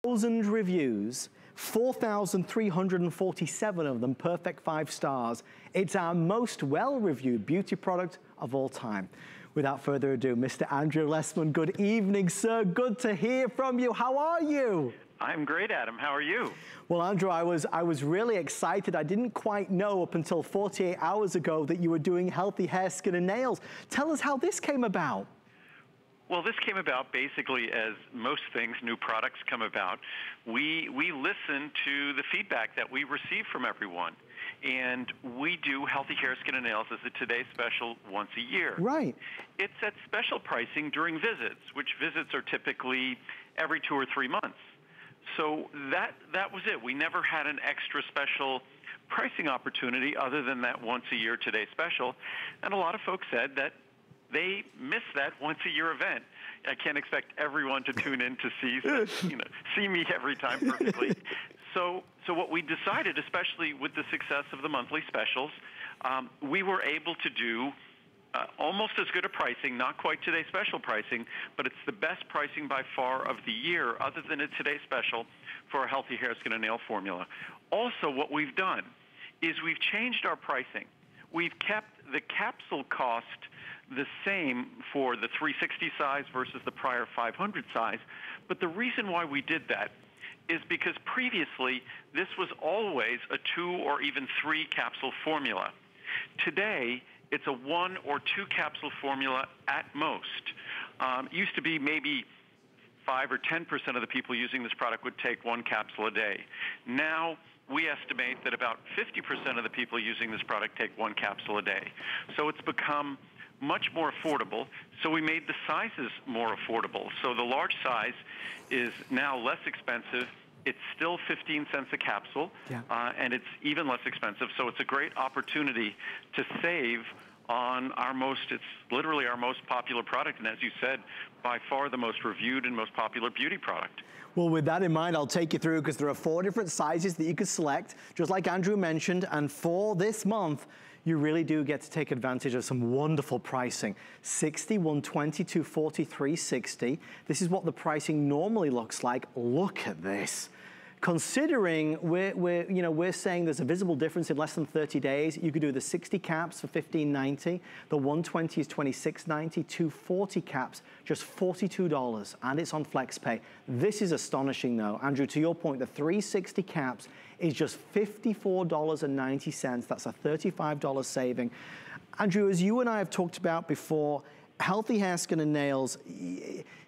1,000 reviews, 4,347 of them perfect 5 stars. It's our most well-reviewed beauty product of all time. Without further ado, Mr. Andrew Lessman, good evening, sir. Good to hear from you. How are you? I'm great, Adam. How are you? Well, Andrew, I was really excited. I didn't quite know up until 48 hours ago that you were doing healthy hair, skin, and nails. Tell us how this came about. Well, this came about basically as most things, new products come about. We listen to the feedback that we receive from everyone. And we do healthy hair, skin, and nails as a Today Special once a year. Right. It's at special pricing during visits, which visits are typically every 2 or 3 months. So that was it. We never had an extra special pricing opportunity other than that once a year Today Special. And a lot of folks said that they miss that once a year event. I can't expect everyone to tune in to see me every time perfectly. So what we decided, especially with the success of the monthly specials, we were able to do almost as good a pricing, not quite Today Special pricing, but it's the best pricing by far of the year other than a Today Special for a healthy hair, skin, and nail formula. Also, what we've done is we've changed our pricing. We've kept the capsule cost the same for the 360 size versus the prior 500 size, but the reason why we did that is because previously this was always a 2 or even 3 capsule formula. Today, it's a 1 or 2 capsule formula at most. Used to be maybe 5 or 10% of the people using this product would take 1 capsule a day. Now, we estimate that about 50% of the people using this product take 1 capsule a day. So it's become much more affordable, so we made the sizes more affordable. So the large size is now less expensive. It's still 15 cents a capsule, and it's even less expensive. So it's a great opportunity to save on it's literally our most popular product, and as you said, by far the most reviewed and most popular beauty product. Well, with that in mind, I'll take you through because there are 4 different sizes that you can select, just like Andrew mentioned, and for this month, you really do get to take advantage of some wonderful pricing. 60, 120, 240, 360. This is what the pricing normally looks like. Look at this. Considering we're saying there's a visible difference in less than 30 days, you could do the 60 caps for $15.90, the 120 is $26.90, 240 caps, just $42, and it's on FlexPay. This is astonishing though. Andrew, to your point, the 360 caps is just $54.90. That's a $35 saving. Andrew, as you and I have talked about before, Healthy Hair, Skin, and Nails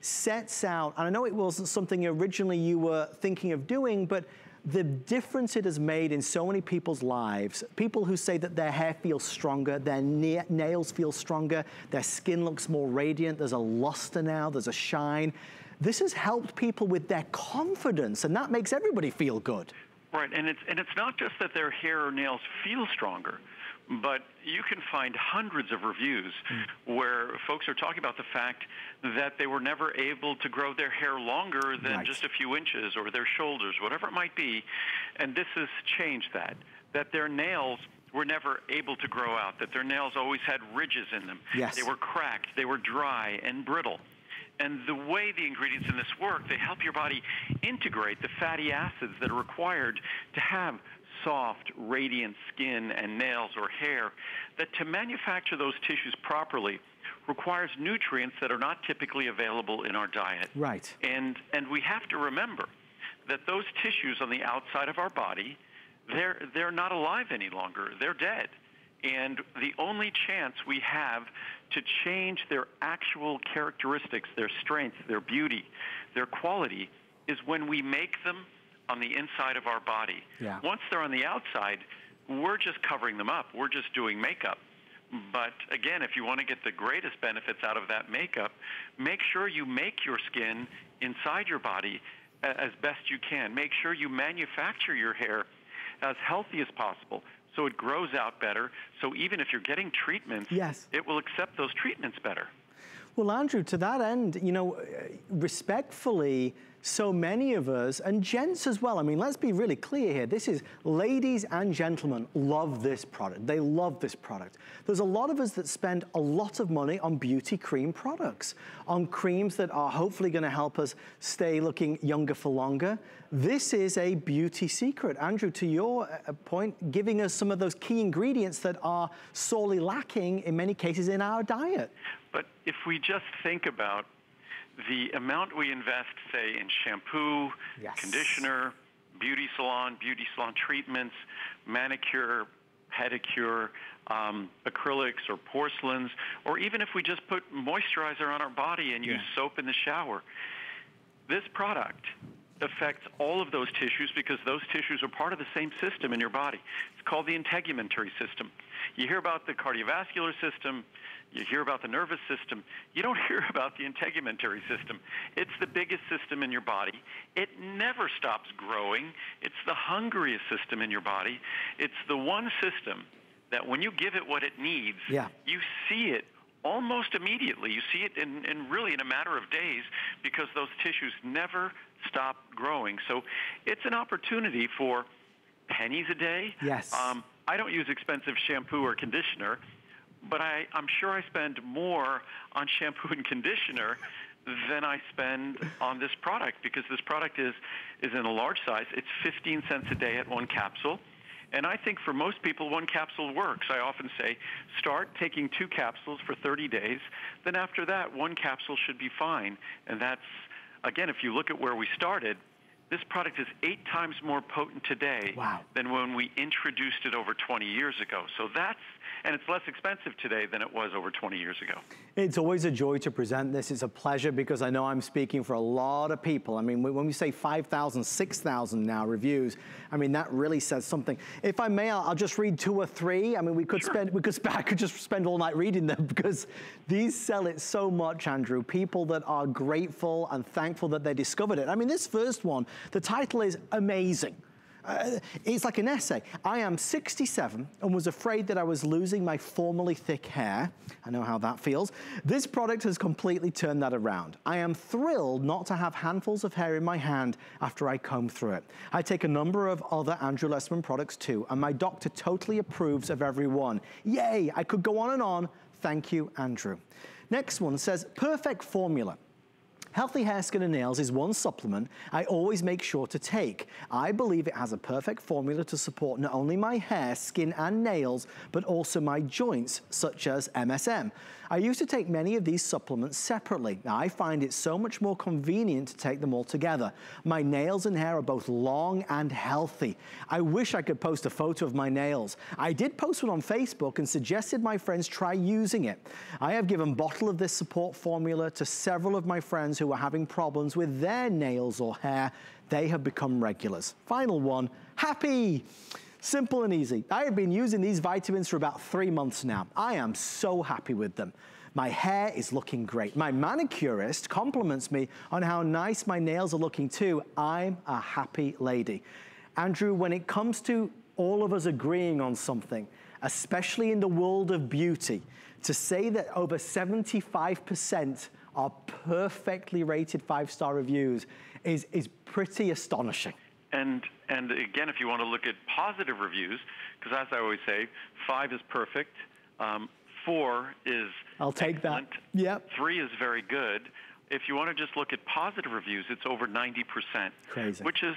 sets out, and I know it wasn't something originally you were thinking of doing, but the difference it has made in so many people's lives, people who say that their hair feels stronger, their nails feel stronger, their skin looks more radiant, there's a luster now, there's a shine. This has helped people with their confidence, and that makes everybody feel good. Right, and it's not just that their hair or nails feel stronger, but you can find hundreds of reviews where folks are talking about the fact that they were never able to grow their hair longer than just a few inches, or their shoulders, whatever it might be, and this has changed that their nails were never able to grow out, that their nails always had ridges in them. They were cracked, they were dry and brittle. And the way the ingredients in this work, they help your body integrate the fatty acids that are required to have soft, radiant skin and nails or hair, that to manufacture those tissues properly requires nutrients that are not typically available in our diet. Right. And we have to remember that those tissues on the outside of our body, they're not alive any longer. They're dead. And the only chance we have to change their actual characteristics, their strength, their beauty, their quality, is when we make them on the inside of our body. Once they're on the outside, we're just covering them up. We're just doing makeup. But again, if you want to get the greatest benefits out of that makeup, make sure you make your skin inside your body as best you can. Make sure you manufacture your hair as healthy as possible, so it grows out better. So even if you're getting treatments, it will accept those treatments better. Well, Andrew, to that end, respectfully, so many of us, and gents as well, I mean, let's be really clear here. This is ladies and gentlemen love this product. They love this product. There's a lot of us that spend a lot of money on beauty cream products, on creams that are hopefully gonna help us stay looking younger for longer. This is a beauty secret. Andrew, to your point, giving us some of those key ingredients that are sorely lacking in many cases in our diet. But if we just think about the amount we invest, say, in shampoo, yes, conditioner, beauty salon treatments, manicure, pedicure, acrylics or porcelains, or even if we just put moisturizer on our body and use soap in the shower, this product affects all of those tissues because those tissues are part of the same system in your body. It's called the integumentary system. You hear about the cardiovascular system, you hear about the nervous system, you don't hear about the integumentary system. It's the biggest system in your body. It never stops growing. It's the hungriest system in your body. It's the one system that when you give it what it needs, you see it almost immediately. You see it in really in a matter of days because those tissues never stop growing. So it's an opportunity for pennies a day. Yes. I don't use expensive shampoo or conditioner, but I'm sure I spend more on shampoo and conditioner than I spend on this product because this product is in a large size. It's 15 cents a day at one capsule. And I think for most people, one capsule works. I often say, start taking 2 capsules for 30 days. Then after that, 1 capsule should be fine. And that's, again, if you look at where we started, this product is 8 times more potent today than when we introduced it over 20 years ago. So that's, and it's less expensive today than it was over 20 years ago. It's always a joy to present this. It's a pleasure because I know I'm speaking for a lot of people. I mean, when we say 5,000, 6,000 now reviews, I mean, that really says something. If I may, I'll just read 2 or 3. I mean, I could just spend all night reading them because these sell it so much, Andrew. People that are grateful and thankful that they discovered it. I mean, this first one, the title is amazing. It's like an essay. I am 67 and was afraid that I was losing my formerly thick hair. I know how that feels. This product has completely turned that around. I am thrilled not to have handfuls of hair in my hand after I comb through it. I take a number of other Andrew Lessman products too, and my doctor totally approves of every one. Yay, I could go on and on. Thank you, Andrew. Next one says, perfect formula. Healthy Hair, Skin and Nails is one supplement I always make sure to take. I believe it has a perfect formula to support not only my hair, skin and nails, but also my joints, such as MSM. I used to take many of these supplements separately. Now, I find it so much more convenient to take them all together. My nails and hair are both long and healthy. I wish I could post a photo of my nails. I did post one on Facebook and suggested my friends try using it. I have given a bottle of this support formula to several of my friends who are having problems with their nails or hair. They have become regulars. Final one, happy. Simple and easy. I have been using these vitamins for about 3 months now. I am so happy with them. My hair is looking great. My manicurist compliments me on how nice my nails are looking too. I'm a happy lady. Andrew, when it comes to all of us agreeing on something, especially in the world of beauty, to say that over 75% are perfectly rated 5-star reviews is pretty astonishing. And again, if you want to look at positive reviews, because as I always say, 5 is perfect, 4 is I'll take excellent, that. Yep. 3 is very good. If you want to just look at positive reviews, it's over 90%. Crazy. Which is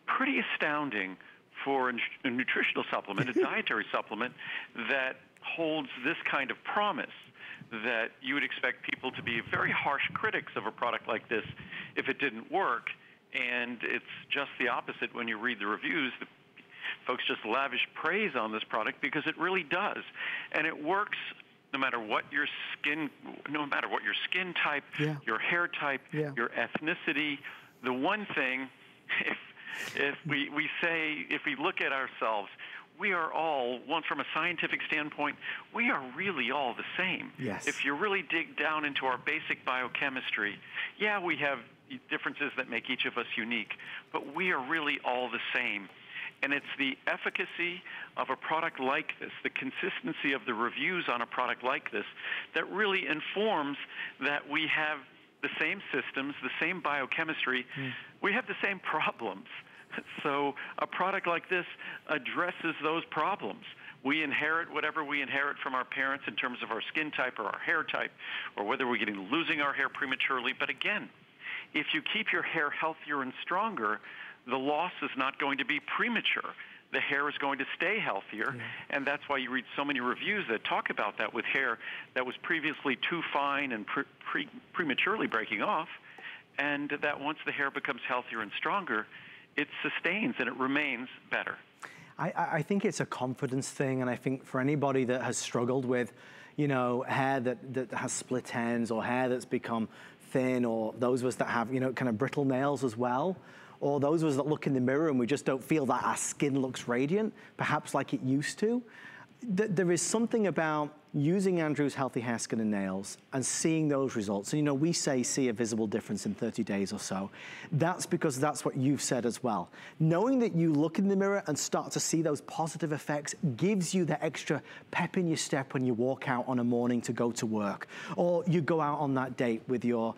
pretty astounding for a nutritional supplement, a dietary supplement that holds this kind of promise, that you would expect people to be very harsh critics of a product like this if it didn't work. And it's just the opposite when you read the reviews. The folks just lavish praise on this product because it really does. And it works no matter what your skin type, your hair type, your ethnicity. The one thing, if we look at ourselves, we are all, from a scientific standpoint, we are really all the same. Yes. If you really dig down into our basic biochemistry, we have differences that make each of us unique, but we are really all the same. And it's the efficacy of a product like this, the consistency of the reviews on a product like this, that really informs that we have the same systems, the same biochemistry. We have the same problems. So a product like this addresses those problems. We inherit whatever we inherit from our parents in terms of our skin type or our hair type, or whether we're losing our hair prematurely. But again, if you keep your hair healthier and stronger, the loss is not going to be premature. The hair is going to stay healthier, and that's why you read so many reviews that talk about that with hair that was previously too fine and prematurely breaking off, and that once the hair becomes healthier and stronger, it sustains and it remains better. I think it's a confidence thing, and I think for anybody that has struggled with, you know, hair that has split ends, or hair that's become thin, or those of us that have, you know, kind of brittle nails as well, or those of us that look in the mirror and we just don't feel that our skin looks radiant, perhaps like it used to. There is something about using Andrew's Healthy Hair, Skin and Nails and seeing those results. And you know, we say see a visible difference in 30 days or so. That's because that's what you've said as well. Knowing that you look in the mirror and start to see those positive effects gives you the extra pep in your step when you walk out on a morning to go to work, or you go out on that date with your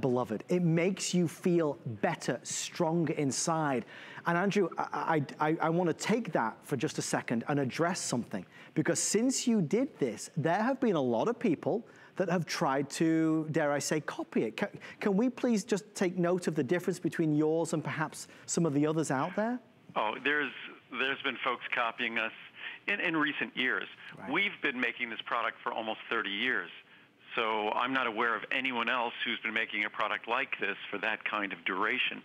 beloved. It makes you feel better, stronger inside. And Andrew, I want to take that for just a second and address something, because since you did this, there have been a lot of people that have tried to, dare I say, copy it. Can we please just take note of the difference between yours and perhaps some of the others out there? Oh, there's been folks copying us in recent years. Right. We've been making this product for almost 30 years. So I'm not aware of anyone else who's been making a product like this for that kind of duration.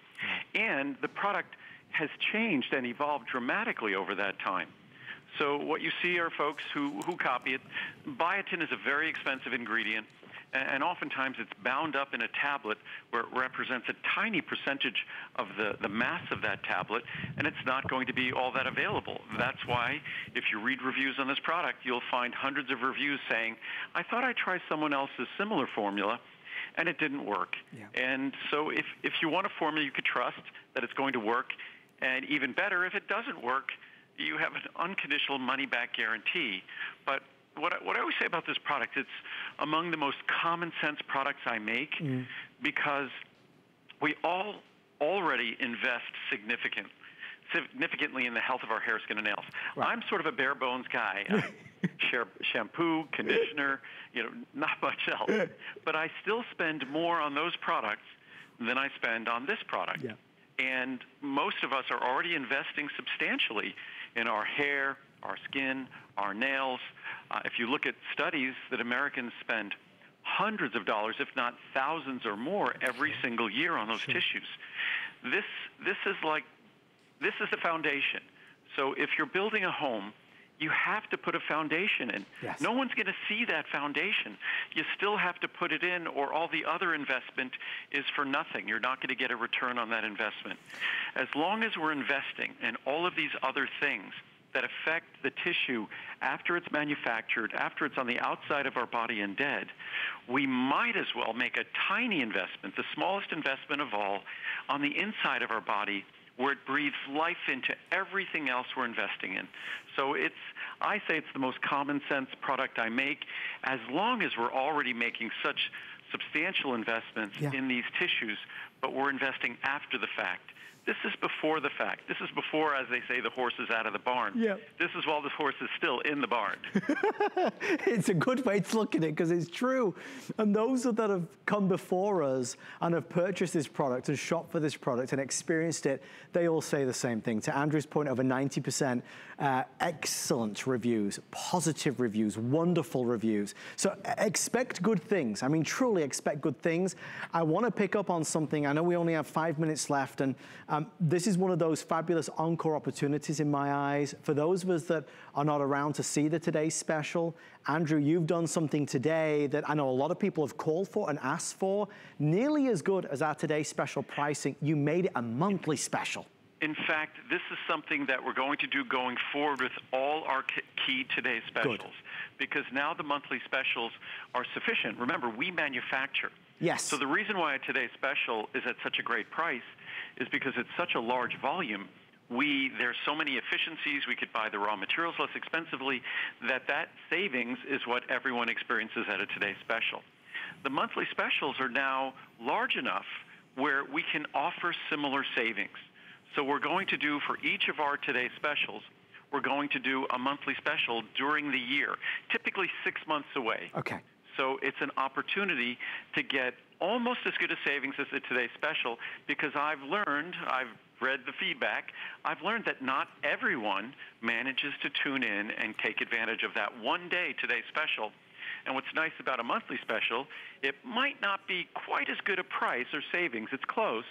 And the product has changed and evolved dramatically over that time. So what you see are folks who copy it. Biotin is a very expensive ingredient, and oftentimes it's bound up in a tablet where it represents a tiny percentage of the mass of that tablet, and it's not going to be all that available. That's why if you read reviews on this product, you'll find hundreds of reviews saying, I thought I'd try someone else's similar formula, and it didn't work. And so if you want a formula you could trust that it's going to work, and even better, if it doesn't work, you have an unconditional money-back guarantee. But what I always say about this product, it's among the most common sense products I make, because we all already invest significantly in the health of our hair, skin, and nails. Right. I'm sort of a bare bones guy. Shampoo, conditioner, you know, not much else. But I still spend more on those products than I spend on this product. And most of us are already investing substantially in our hair, our skin, our nails. If you look at studies that Americans spend hundreds of dollars, if not thousands or more, every single year on those tissues. This is the foundation. So if you're building a home, you have to put a foundation in. No one's going to see that foundation. You still have to put it in, or all the other investment is for nothing. You're not going to get a return on that investment. As long as we're investing in all of these other things that affect the tissue after it's manufactured, after it's on the outside of our body and dead, we might as well make a tiny investment, the smallest investment of all, on the inside of our body, where it breathes life into everything else we're investing in. So I say it's the most common sense product I make, as long as we're already making such substantial investments in these tissues, but we're investing after the fact. This is before the fact. This is before, as they say, the horse is out of the barn. This is while the horse is still in the barn. It's a good way to look at it, because it's true. And those that have come before us and have purchased this product and shopped for this product and experienced it, they all say the same thing. To Andrew's point, over 90% excellent reviews, positive reviews, wonderful reviews. So expect good things. I mean, truly expect good things. I want to pick up on something. I know we only have 5 minutes left, and this is one of those fabulous encore opportunities in my eyes. For those of us that are not around to see the Today Special, Andrew, you've done something today that I know a lot of people have called for and asked for. Nearly as good as our Today Special pricing. You made it a monthly special. In fact, this is something that we're going to do going forward with all our key Today Specials. Because now the monthly specials are sufficient. Remember, we manufacture. So the reason why a Today Special is at such a great price is because it's such a large volume. There's so many efficiencies. We could buy the raw materials less expensively, that savings is what everyone experiences at a Today Special. the monthly specials are now large enough where we can offer similar savings. So we're going to do for each of our Today specials, we're going to do a monthly special during the year, typically 6 months away. Okay. So it's an opportunity to get almost as good a savings as the Today special, because I've read the feedback, I've learned that not everyone manages to tune in and take advantage of that one day Today special. And what's nice about a monthly special, it might not be quite as good a price or savings, it's close,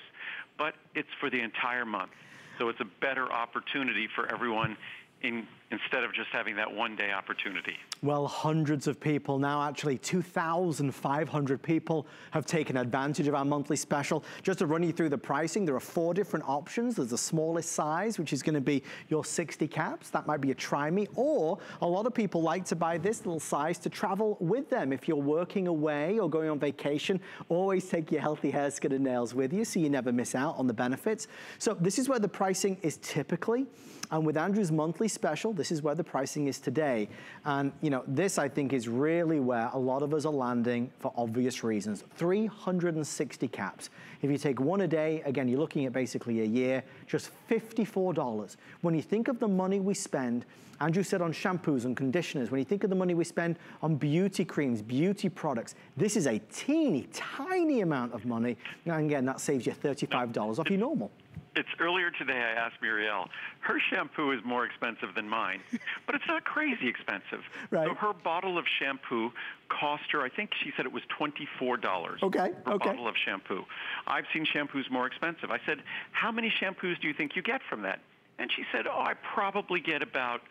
but it's for the entire month. So it's a better opportunity for everyone instead of just having that one-day opportunity. Well, hundreds of people now, actually 2,500 people have taken advantage of our monthly special. Just to run you through the pricing, there are 4 different options. There's the smallest size, which is gonna be your 60 caps. That might be a try me, or a lot of people like to buy this little size to travel with them. If you're working away or going on vacation, always take your healthy hair, skin, and nails with you so you never miss out on the benefits. So this is where the pricing is typically. And with Andrew's monthly special, this is where the pricing is today. And you know, this I think is really where a lot of us are landing for obvious reasons. 360 caps. If you take one a day, again, you're looking at basically a year, just $54. When you think of the money we spend, Andrew said on shampoos and conditioners, when you think of the money we spend on beauty creams, beauty products, this is a teeny tiny amount of money. And again, that saves you $35 off your normal. It's earlier today I asked Muriel, her shampoo is more expensive than mine, but it's not crazy expensive. Right. So her bottle of shampoo cost her, I think she said it was $24 okay. per bottle of shampoo. I've seen shampoos more expensive. I said, how many shampoos do you think you get from that? And she said, oh, I probably get about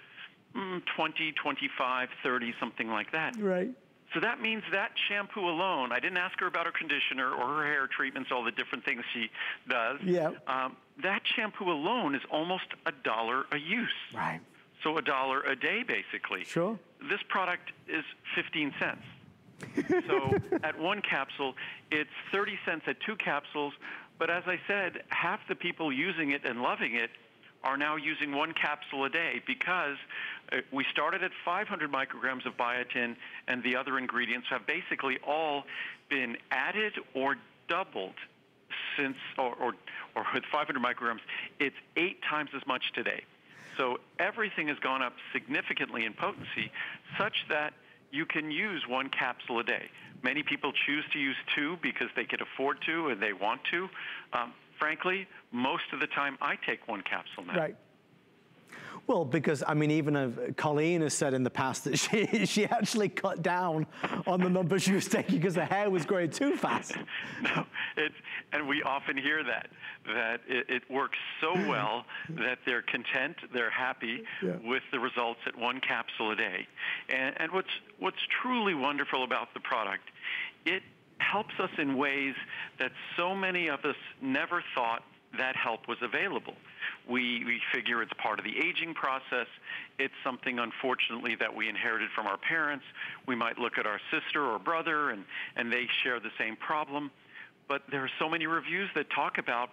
20, 25, 30, something like that. Right. So that means that shampoo alone, I didn't ask her about her conditioner or her hair treatments, all the different things she does. Yeah. That shampoo alone is almost $1 a use. Right. So $1 a day, basically. Sure. This product is 15 cents. So at 1 capsule, it's 30 cents at 2 capsules. But as I said, half the people using it and loving it are now using 1 capsule a day, because we started at 500 micrograms of biotin, and the other ingredients have basically all been added or doubled since, or with 500 micrograms, it's 8 times as much today. So everything has gone up significantly in potency, such that you can use 1 capsule a day. Many people choose to use 2 because they can afford to and they want to. Frankly, most of the time I take 1 capsule now. Right. Well, because, I mean, even Colleen has said in the past that she actually cut down on the number she was taking because her hair was growing too fast. No, and we often hear that it works so well that they're content, they're happy with the results at 1 capsule a day. And what's truly wonderful about the product, it helps us in ways that so many of us never thought that help was available. We figure it's part of the aging process. It's something, unfortunately, that we inherited from our parents. We might look at our sister or brother, and they share the same problem. But there are so many reviews that talk about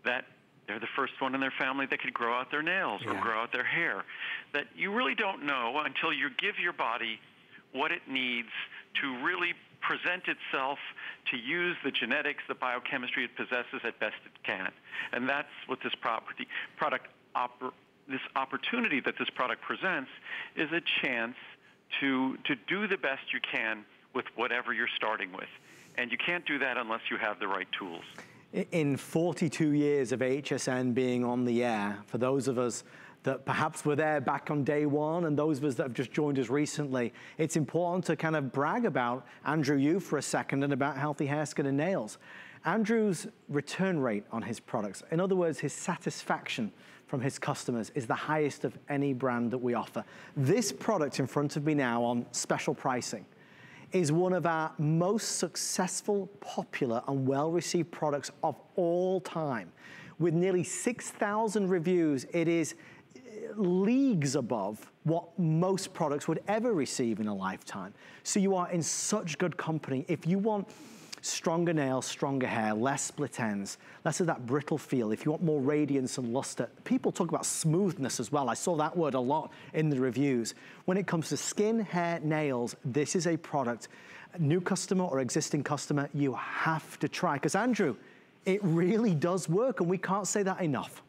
that they're the first one in their family that could grow out their nails or grow out their hair, that you really don't know until you give your body what it needs to really present itself, to use the genetics, the biochemistry it possesses at best it can. And that's what this this opportunity that this product presents is a chance to do the best you can with whatever you're starting with. And you can't do that unless you have the right tools. In 42 years of HSN being on the air, for those of us that perhaps were there back on day one and those of us that have just joined us recently, it's important to kind of brag about Andrew you for a second and about Healthy Hair, Skin and Nails. Andrew's return rate on his products, in other words, his satisfaction from his customers is the highest of any brand that we offer. This product in front of me now on special pricing is one of our most successful, popular and well-received products of all time. With nearly 6,000 reviews, it is leagues above what most products would ever receive in a lifetime. So you are in such good company. If you want stronger nails, stronger hair, less split ends, less of that brittle feel, if you want more radiance and luster, people talk about smoothness as well. I saw that word a lot in the reviews. When it comes to skin, hair, nails, this is a product new customer or existing customer, you have to try. Because Andrew, it really does work, and we can't say that enough.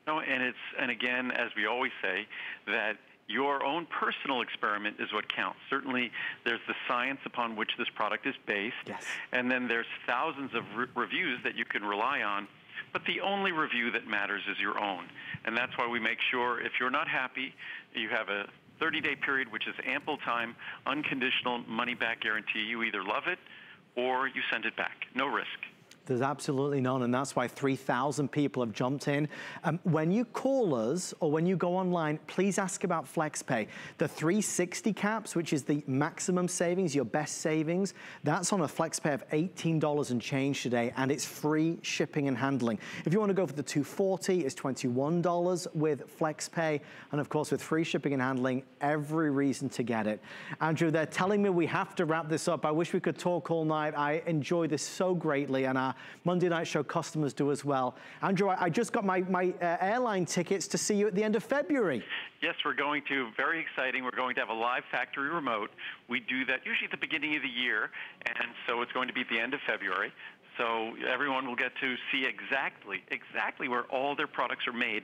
No, and again, as we always say, that your own personal experiment is what counts. Certainly, there's the science upon which this product is based, yes. And then there's thousands of reviews that you can rely on, but the only review that matters is your own. And that's why we make sure if you're not happy, you have a 30-day period, which is ample time, unconditional money-back guarantee. You either love it or you send it back. No risk. There's absolutely none, and that's why 3,000 people have jumped in. When you call us or when you go online, please ask about FlexPay. The 360 caps, which is the maximum savings, your best savings, that's on a FlexPay of $18 and change today, and it's free shipping and handling. If you want to go for the 240, it's $21 with FlexPay, and of course with free shipping and handling, every reason to get it. Andrew, they're telling me we have to wrap this up. I wish we could talk all night. I enjoy this so greatly, and our Monday Night Show customers do as well. Andrew, I just got my airline tickets to see you at the end of February. Yes, we're going to. Very exciting. We're going to have a live factory remote. We do that usually at the beginning of the year, and so it's going to be at the end of February. So everyone will get to see exactly where all their products are made.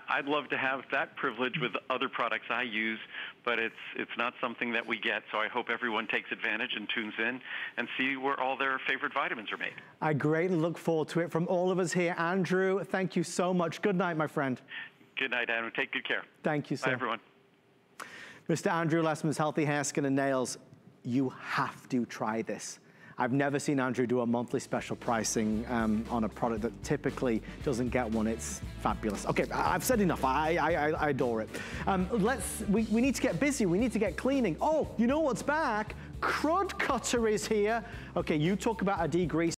I'd love to have that privilege with other products I use, but it's not something that we get, so I hope everyone takes advantage and tunes in and see where all their favorite vitamins are made. I greatly look forward to it from all of us here. Andrew, thank you so much. Good night, my friend. Good night, Adam. Take good care. Thank you, sir. Bye, everyone. Mr. Andrew Lessman's Healthy Hair, Skin and Nails. You have to try this. I've never seen Andrew do a monthly special pricing on a product that typically doesn't get one. It's fabulous. Okay, I've said enough. I adore it. We need to get busy. We need to get cleaning. Oh, you know what's back? Crud Cutter is here. Okay, you talk about a degreaser.